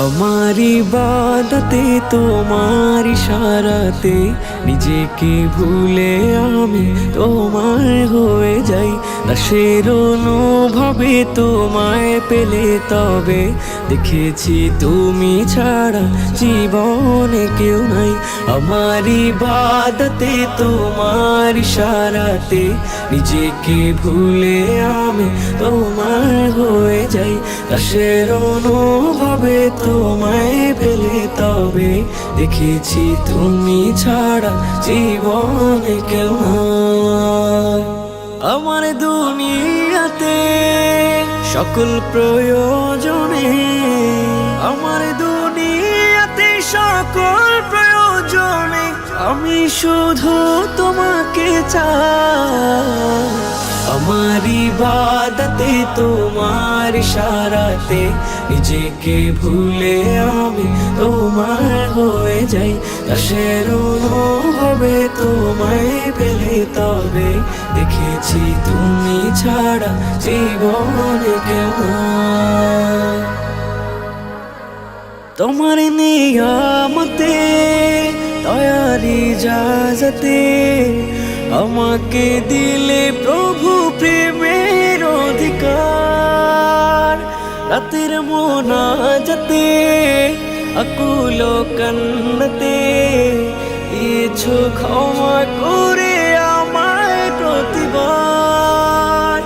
আমার ইবাদতে তোমার ইশারাতে নিজেকে ভুলে আমি তোমার হয়ে যাই। দাসের অনুভবে তোমায় পেলে তবে দেখেছি তুমি ছাড়া জীবনে কেউ নাই। আমার ইবাদতে তোমার ইশারাতে নিজেকে ভুলে আমি তোমার হয়ে যাই। দাসের অনুভবে তোমায় পেলে তবে দেখেছি তুমি ছাড়া জীবনে কেউ নাই। আমার দুনিয়াতে সকল প্রয়োজনে, আমার দুনিয়াতে সকল প্রয়োজনে আমি শুধু তোমাকে চাই। আমার ইবাদতে তোমার ইশারাতে নিজেকে ভুলে আমি তোমার হয়ে যাই। দাসের অনুভবে তোমায় পেলে তবে দেখেছি তুমি ছাড়া জীবনে কেউ নাই। তোমার নিয়ামতে দয়ার ইজাজতে আমাকে দিলে প্রভু প্রেমের অধিকার। রাতের মোনাজাতে আকুল কান্নাতে ইচ্ছু ক্ষমা করে আমায় প্রতিবার।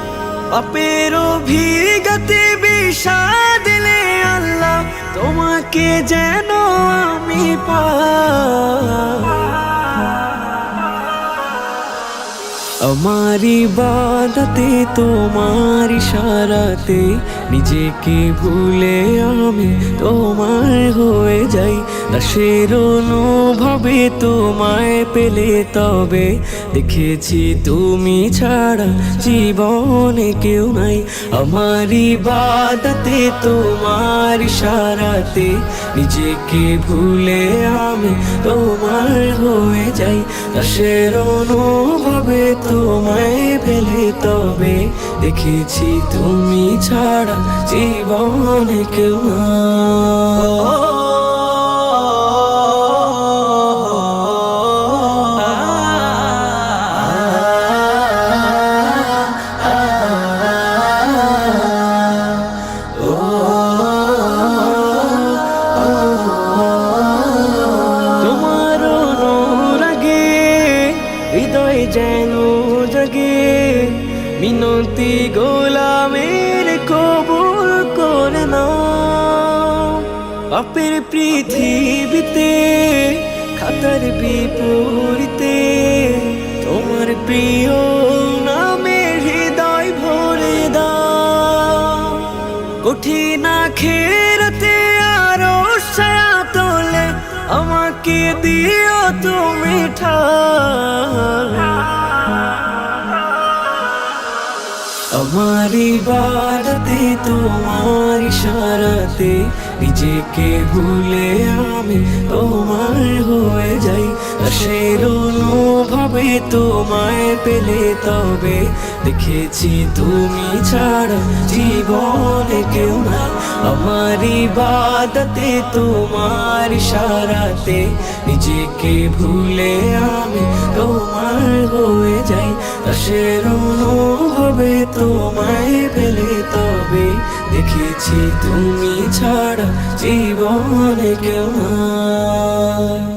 পাপের অভিজ্ঞতে বিষাদ দিলে আল্লাহ তোমাকে যেন আমি পাই। আমার ইবাদতে তোমার ইশারাতে নিজেকে ভুলে আমি তোমার হয়ে যাই। দাসের অনুভবে তোমায় পেলে তবে দেখেছি তুমি ছাড়া জীবনে কেউ নাই। আমার ইবাদতে তোমার ইশারাতে নিজেকে ভুলে আমি তোমার হয়ে যাই। দাসের অনুভবে তোমায় পেলে তবে দেখেছি তুমি ছাড়া জীবনে কেউ নাই। তোমার অনুরাগে হৃদয় যেন জাগে, মিনতি গোলামের কবুল করে নাও। পাপের পৃথিবীতে খাতার বিপরীতে তোমার প্রিয় নামে হৃদয় ভরে দাও। কঠিন আখিরাতে আরো ছায়া তোলে আমাকে দিও তুমি ঠাই। আমার ইবাদতে তোমার ইশারাতে নিজেকে ভুলে আমি তোমার হয়ে যাই। দাসের অনুভবে তোমায় পেলে তবে দেখেছি তুমি ছাড়া জীবনে কেউ নাই। আমার ইবাদতে তোমার ইশারাতে নিজেকে ভুলে আমি তোমার হয়ে যাই। দাসের অনুভবে তোমায় পেলে তবে দেখেছি তুমি ছাড়া জীবনে কেউ নাই।